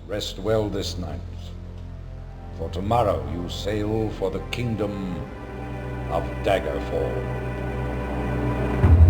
Rest well this night, for tomorrow you sail for the kingdom of Daggerfall.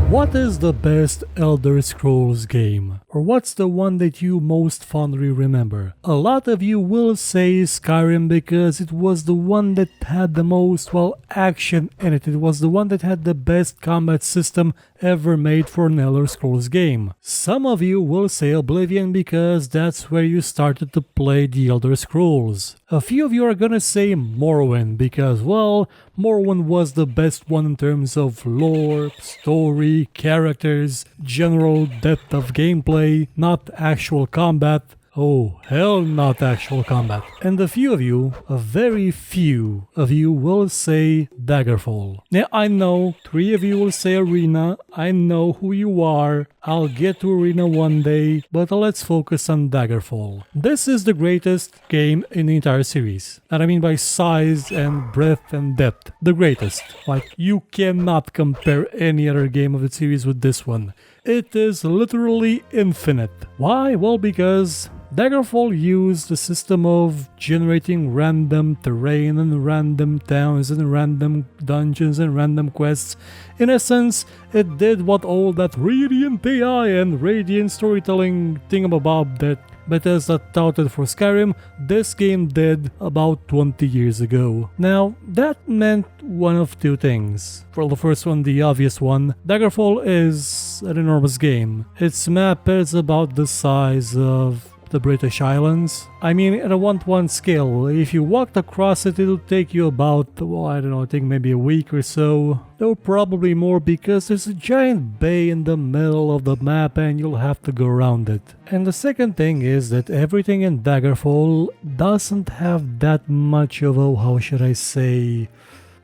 What is the best Elder Scrolls game? Or what's the one that you most fondly remember? A lot of you will say Skyrim because it was the one that had the most, action in it. It was the one that had the best combat system ever made for an Elder Scrolls game. Some of you will say Oblivion because that's where you started to play the Elder Scrolls. A few of you are gonna say Morrowind because, Morrowind was the best one in terms of lore, story, characters, general depth of gameplay, not actual combat. Oh, hell, not actual combat. And a very few of you will say Daggerfall. Now, I know 3 of you will say Arena. I know who you are. I'll get to Arena one day, but let's focus on Daggerfall. This is the greatest game in the entire series. And I mean by size and breadth and depth. The greatest. Like, you cannot compare any other game of the series with this one. It is literally infinite. Why? Well, because Daggerfall used a system of generating random terrain and random towns and random dungeons and random quests. In essence, it did what all that Radiant AI and Radiant storytelling thingamabob that Bethesda touted for Skyrim, this game did about 20 years ago. Now, that meant one of 2 things. For the first one, the obvious one, Daggerfall is an enormous game. Its map is about the size of the British Islands. I mean, at a 1-to-1 scale, if you walked across it, it'll take you about, I think maybe a week or so. Though probably more because there's a giant bay in the middle of the map and you'll have to go around it. And the second thing is that everything in Daggerfall doesn't have that much of how should I say,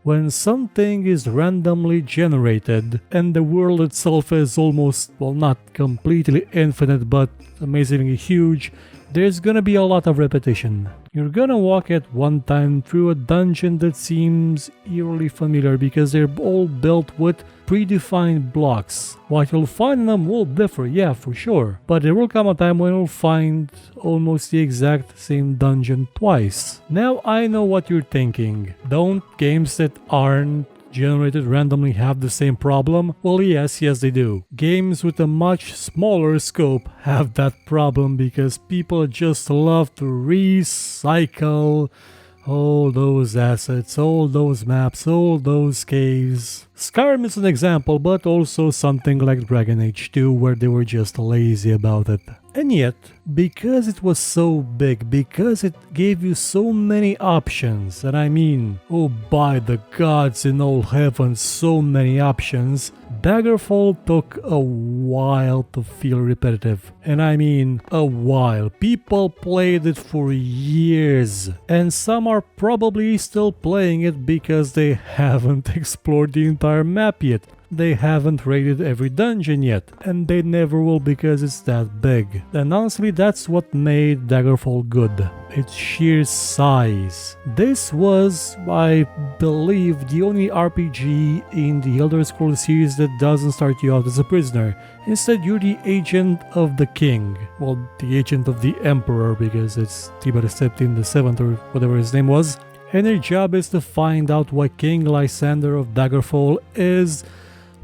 when something is randomly generated and the world itself is almost, not completely infinite but amazingly huge, there's gonna be a lot of repetition. You're gonna walk at one time through a dungeon that seems eerily familiar because they're all built with predefined blocks. What you'll find in them will differ, yeah, for sure. But there will come a time when you'll find almost the exact same dungeon twice. Now I know what you're thinking. Don't games that aren't generated randomly have the same problem? Well, yes they do. Games with a much smaller scope have that problem because people just love to recycle all those assets, all those maps, all those caves. Skyrim is an example, but also something like GaminGHD where they were just lazy about it. And yet, because it was so big, because it gave you so many options, and I mean, oh by the gods in all heaven, so many options, Daggerfall took a while to feel repetitive. And I mean, a while. People played it for years, and some are probably still playing it because they haven't explored the entire map yet. They haven't raided every dungeon yet, and they never will because it's that big. And honestly, that's what made Daggerfall good. Its sheer size. This was, I believe, the only RPG in the Elder Scrolls series that doesn't start you out as a prisoner. Instead, you're the agent of the king. Well, the agent of the emperor because it's Tiber Septim VII or whatever his name was. And your job is to find out why King Lysander of Daggerfall is,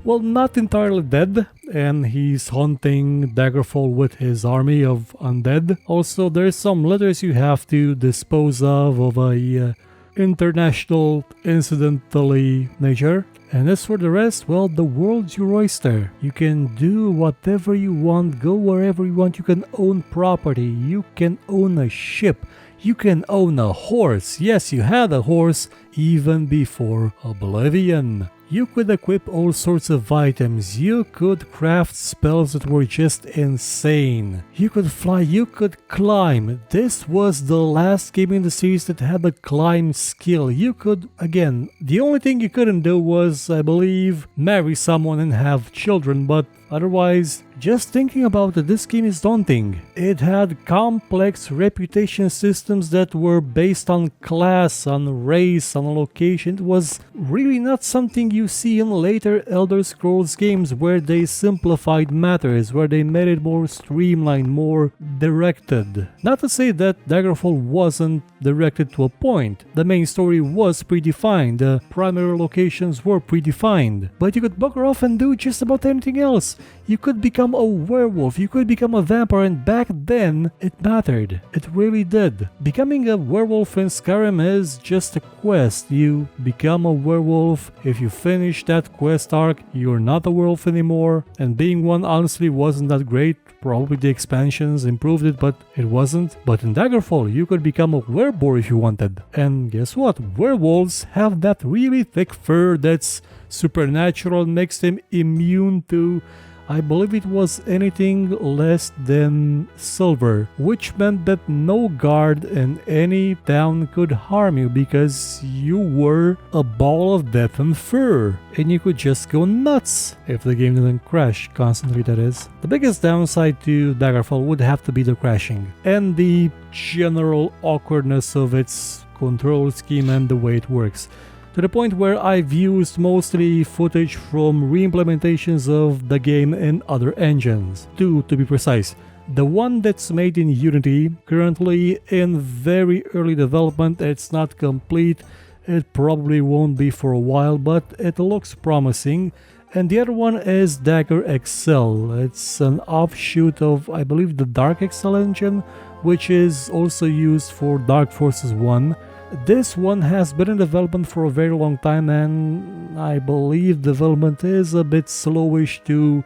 not entirely dead, and he's haunting Daggerfall with his army of undead. Also, there's some letters you have to dispose of a international incidentally nature. And as for the rest, the world's your oyster. You can do whatever you want, go wherever you want, you can own property, you can own a ship, you can own a horse. Yes, you had a horse even before Oblivion. You could equip all sorts of items, you could craft spells that were just insane. You could fly, you could climb. This was the last game in the series that had a climb skill. You could, again, the only thing you couldn't do was, I believe, marry someone and have children, but otherwise, just thinking about it, this game is daunting. It had complex reputation systems that were based on class, on race, on a location. It was really not something you see in later Elder Scrolls games where they simplified matters, where they made it more streamlined, more directed. Not to say that Daggerfall wasn't directed to a point. The main story was predefined, the primary locations were predefined, but you could bugger off and do just about anything else. You could become a werewolf, you could become a vampire, and back then it mattered. It really did. Becoming a werewolf in Skyrim is just a quest. You become a werewolf. If you finish that quest arc, you're not a werewolf anymore, and being one honestly wasn't that great. Probably the expansions improved it, but it wasn't. But in Daggerfall, you could become a wereboar if you wanted. And guess what? Werewolves have that really thick fur that's supernatural and makes them immune to, I believe it was anything less than silver, which meant that no guard in any town could harm you because you were a ball of death and fur, and you could just go nuts if the game didn't crash constantly, that is. The biggest downside to Daggerfall would have to be the crashing and the general awkwardness of its control scheme and the way it works. To the point where I've used mostly footage from re-implementations of the game in other engines. Two, to be precise. The one that's made in Unity, currently in very early development, it's not complete, it probably won't be for a while, but it looks promising. And the other one is Dagger XL. It's an offshoot of, I believe, the Dark XL engine, which is also used for Dark Forces 1. This one has been in development for a very long time, and I believe development is a bit slowish too,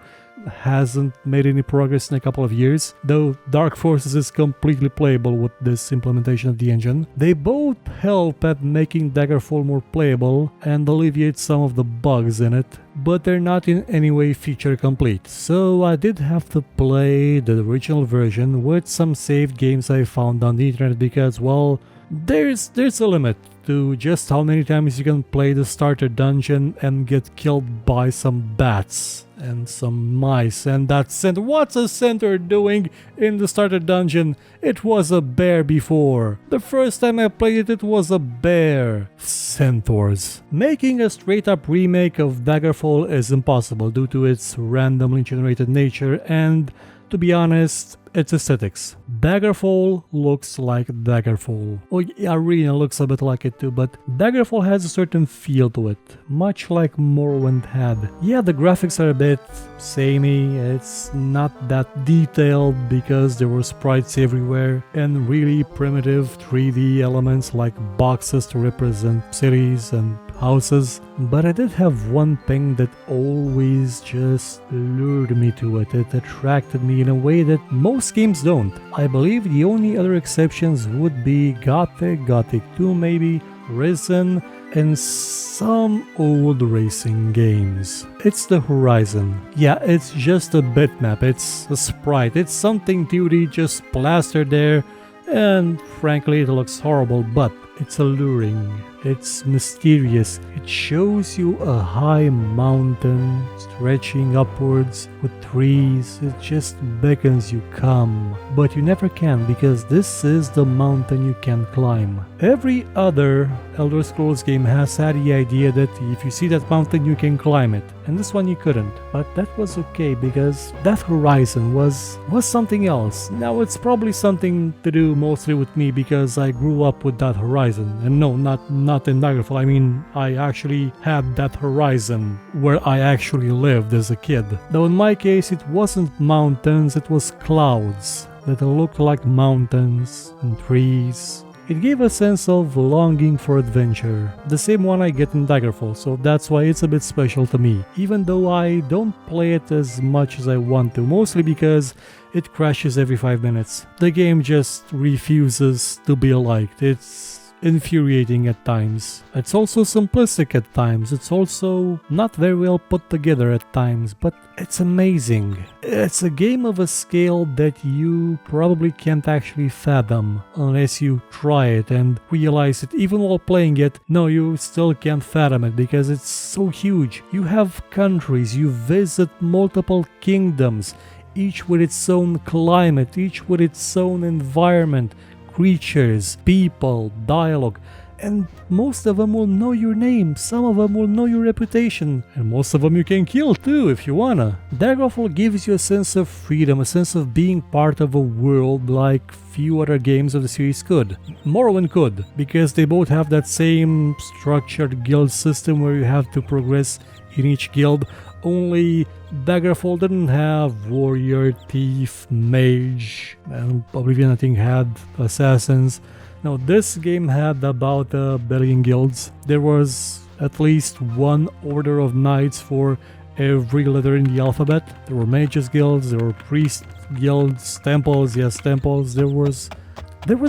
hasn't made any progress in a couple of years, though Dark Forces is completely playable with this implementation of the engine. They both help at making Daggerfall more playable and alleviate some of the bugs in it, but they're not in any way feature complete. So I did have to play the original version with some saved games I found on the internet because, well, there's a limit to just how many times you can play the starter dungeon and get killed by some bats and some mice, and that centaur. What's a centaur doing in the starter dungeon? It was a bear before. The first time I played it, it was a bear. Centaurs. Making a straight up remake of Daggerfall is impossible due to its randomly generated nature and, to be honest, its aesthetics. Daggerfall looks like Daggerfall. Oh, Arena looks a bit like it too, but Daggerfall has a certain feel to it, much like Morrowind had. Yeah, the graphics are a bit samey, it's not that detailed because there were sprites everywhere, and really primitive 3D elements like boxes to represent cities and houses. But I did have one thing that always just lured me to it. It attracted me in a way that most games don't. I believe the only other exceptions would be Gothic, Gothic 2 maybe, Risen, and some old racing games. It's the horizon. Yeah, it's just a bitmap, it's a sprite, it's something 2D just plastered there, and frankly it looks horrible, but it's alluring. It's mysterious. It shows you a high mountain stretching upwards with trees. It just beckons you come. But you never can because this is the mountain you can climb. Every other Elder Scrolls game has had the idea that if you see that mountain you can climb it. And this one you couldn't. But that was okay because that horizon was something else. Now it's probably something to do mostly with me because I grew up with that horizon. And no, not in Daggerfall. I mean, I actually had that horizon where I actually lived as a kid. Though in my case it wasn't mountains, it was clouds that looked like mountains and trees. It gave a sense of longing for adventure, the same one I get in Daggerfall, so that's why it's a bit special to me, even though I don't play it as much as I want to, mostly because it crashes every 5 minutes. The game just refuses to be liked. It's infuriating at times. It's also simplistic at times. It's also not very well put together at times, but it's amazing. It's a game of a scale that you probably can't actually fathom unless you try it and realize it even while playing it. No, you still can't fathom it because it's so huge. You have countries, you visit multiple kingdoms, each with its own climate, each with its own environment, creatures, people, dialogue. and most of them will know your name, some of them will know your reputation, and most of them you can kill too if you wanna. Daggerfall gives you a sense of freedom, a sense of being part of a world like few other games of the series could. Morrowind could, because they both have that same structured guild system where you have to progress in each guild, only Daggerfall didn't have warrior, thief, mage, and Oblivion I think had assassins. Now this game had about a billion guilds. There was at least one order of knights for every letter in the alphabet. There were mages guilds, there were priest guilds, temples, yes temples, there was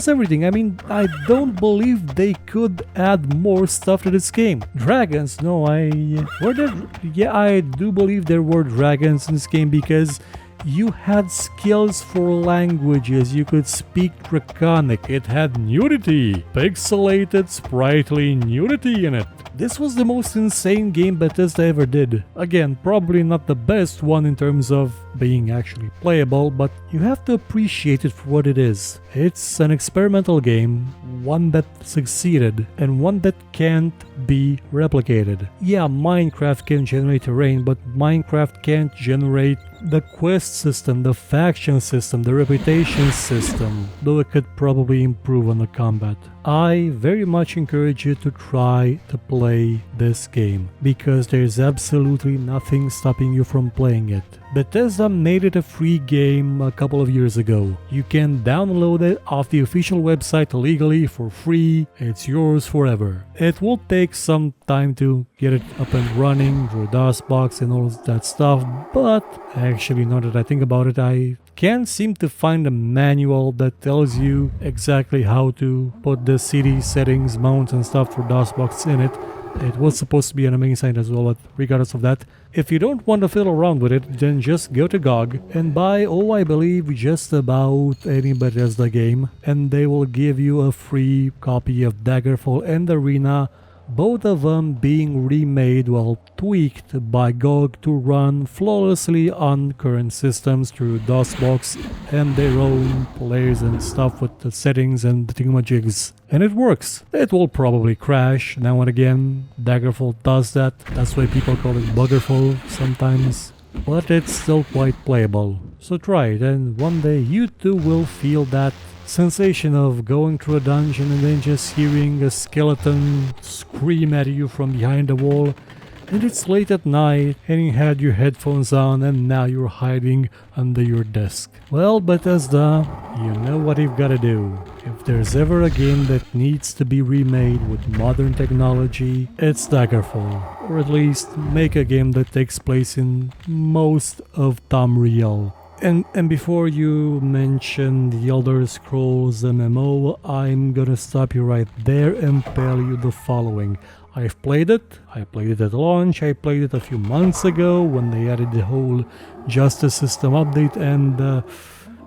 everything. I mean, I don't believe they could add more stuff to this game. Dragons, no, I do believe there were dragons in this game because you had skills for languages, you could speak Draconic, it had nudity, pixelated, sprightly nudity in it. This was the most insane game Bethesda ever did. Again, probably not the best one in terms of being actually playable, but you have to appreciate it for what it is. It's an experimental game, one that succeeded, and one that can't be replicated. Yeah, Minecraft can generate terrain, but Minecraft can't generate the quest system, the faction system, the reputation system, though it could probably improve on the combat. I very much encourage you to try to play this game, because there's absolutely nothing stopping you from playing it. Bethesda made it a free game a couple of years ago. You can download it off the official website legally for free. It's yours forever. It will take some time to get it up and running through DOSBox and all that stuff, but actually, now that I think about it, I can't seem to find a manual that tells you exactly how to put the CD settings, mounts and stuff for DOSBox in it. It was supposed to be an amazing site as well, but regardless of that, if you don't want to fiddle around with it, then just go to GOG and buy, I believe, just about any Bethesda game, and they will give you a free copy of Daggerfall and Arena, both of them being remade, well, tweaked by GOG to run flawlessly on current systems through DOSBox and their own players and stuff with the settings and the thingamajigs. And it works. It will probably crash now and again. Daggerfall does that. That's why people call it Buggerfall sometimes. But it's still quite playable. So try it, and one day you too will feel that sensation of going through a dungeon and then just hearing a skeleton scream at you from behind the wall, and it's late at night and you had your headphones on and now you're hiding under your desk. Well, Bethesda, you know what you've got to do. If there's ever a game that needs to be remade with modern technology, it's Daggerfall, or at least make a game that takes place in most of Tamriel. And before you mention the Elder Scrolls MMO, I'm gonna stop you right there and tell you the following. I've played it. I played it at launch. I played it a few months ago when they added the whole Justice System update, and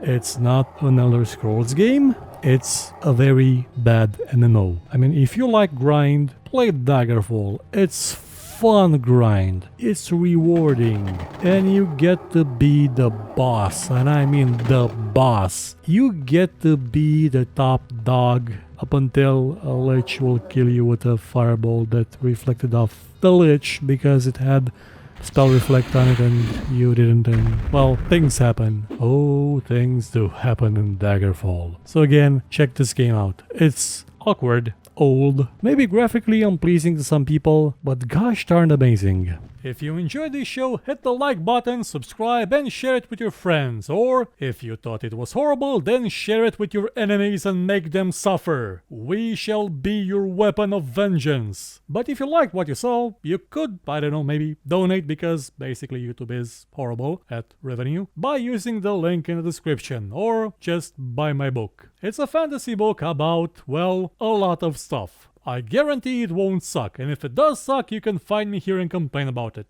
it's not an Elder Scrolls game. It's a very bad MMO. I mean, if you like grind, play Daggerfall. It's fun grind, it's rewarding, and you get to be the boss, and I mean the boss. You get to be the top dog up until a lich will kill you with a fireball that reflected off the lich because it had spell reflect on it and you didn't, and well, things happen. Oh, things do happen in Daggerfall. So again, check this game out. It's awkward, old, maybe graphically unpleasing to some people, but gosh darn amazing. If you enjoyed this show, hit the like button, subscribe, and share it with your friends. Or, if you thought it was horrible, then share it with your enemies and make them suffer. We shall be your weapon of vengeance. But if you liked what you saw, you could, I don't know, maybe donate, because basically YouTube is horrible at revenue, by using the link in the description, or just buy my book. It's a fantasy book about, well, a lot of stuff. I guarantee it won't suck, and if it does suck, you can find me here and complain about it.